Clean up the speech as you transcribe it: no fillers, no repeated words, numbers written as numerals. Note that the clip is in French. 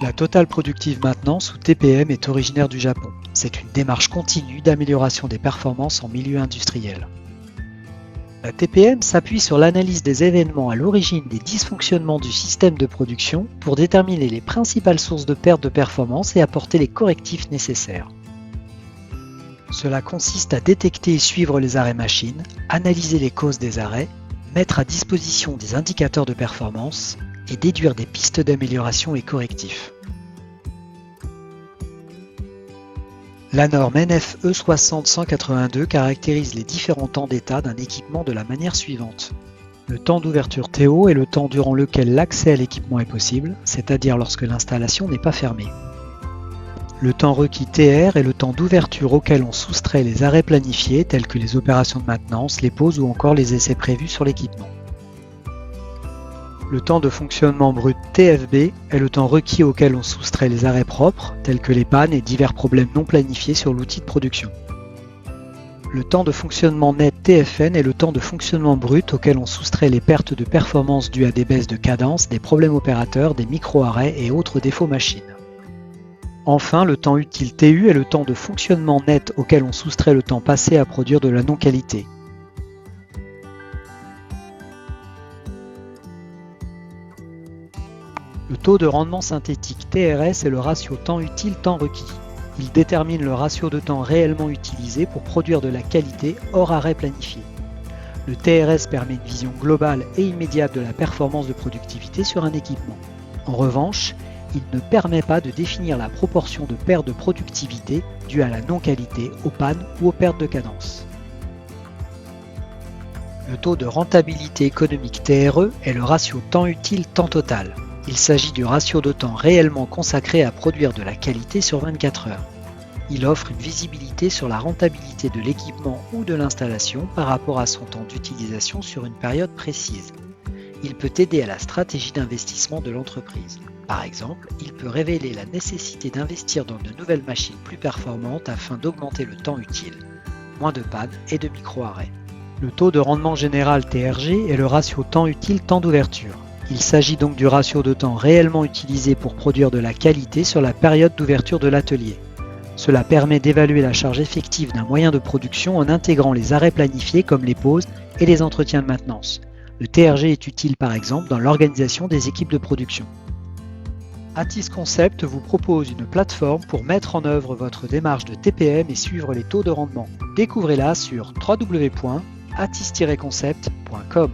La Total Productive Maintenance, ou TPM, est originaire du Japon. C'est une démarche continue d'amélioration des performances en milieu industriel. La TPM s'appuie sur l'analyse des événements à l'origine des dysfonctionnements du système de production pour déterminer les principales sources de perte de performance et apporter les correctifs nécessaires. Cela consiste à détecter et suivre les arrêts machines, analyser les causes des arrêts, mettre à disposition des indicateurs de performance et déduire des pistes d'amélioration et correctifs. La norme NFE 60-182 caractérise les différents temps d'état d'un équipement de la manière suivante. Le temps d'ouverture TO est le temps durant lequel l'accès à l'équipement est possible, c'est-à-dire lorsque l'installation n'est pas fermée. Le temps requis TR est le temps d'ouverture auquel on soustrait les arrêts planifiés tels que les opérations de maintenance, les pauses ou encore les essais prévus sur l'équipement. Le temps de fonctionnement brut TFB est le temps requis auquel on soustrait les arrêts propres tels que les pannes et divers problèmes non planifiés sur l'outil de production. Le temps de fonctionnement net TFN est le temps de fonctionnement brut auquel on soustrait les pertes de performance dues à des baisses de cadence, des problèmes opérateurs, des micro-arrêts et autres défauts machines. Enfin, le temps utile TU est le temps de fonctionnement net auquel on soustrait le temps passé à produire de la non-qualité. Le taux de rendement synthétique TRS est le ratio temps utile-temps requis. Il détermine le ratio de temps réellement utilisé pour produire de la qualité hors arrêt planifié. Le TRS permet une vision globale et immédiate de la performance de productivité sur un équipement. En revanche, il ne permet pas de définir la proportion de perte de productivité due à la non-qualité, aux pannes ou aux pertes de cadence. Le taux de rentabilité économique TRE est le ratio temps utile-temps total. Il s'agit du ratio de temps réellement consacré à produire de la qualité sur 24 heures. Il offre une visibilité sur la rentabilité de l'équipement ou de l'installation par rapport à son temps d'utilisation sur une période précise. Il peut aider à la stratégie d'investissement de l'entreprise. Par exemple, il peut révéler la nécessité d'investir dans de nouvelles machines plus performantes afin d'augmenter le temps utile, moins de pannes et de micro-arrêts. Le taux de rendement général TRG est le ratio temps utile-temps d'ouverture. Il s'agit donc du ratio de temps réellement utilisé pour produire de la qualité sur la période d'ouverture de l'atelier. Cela permet d'évaluer la charge effective d'un moyen de production en intégrant les arrêts planifiés comme les pauses et les entretiens de maintenance. Le TRG est utile par exemple dans l'organisation des équipes de production. Atis Concept vous propose une plateforme pour mettre en œuvre votre démarche de TPM et suivre les taux de rendement. Découvrez-la sur www.atis-concept.com.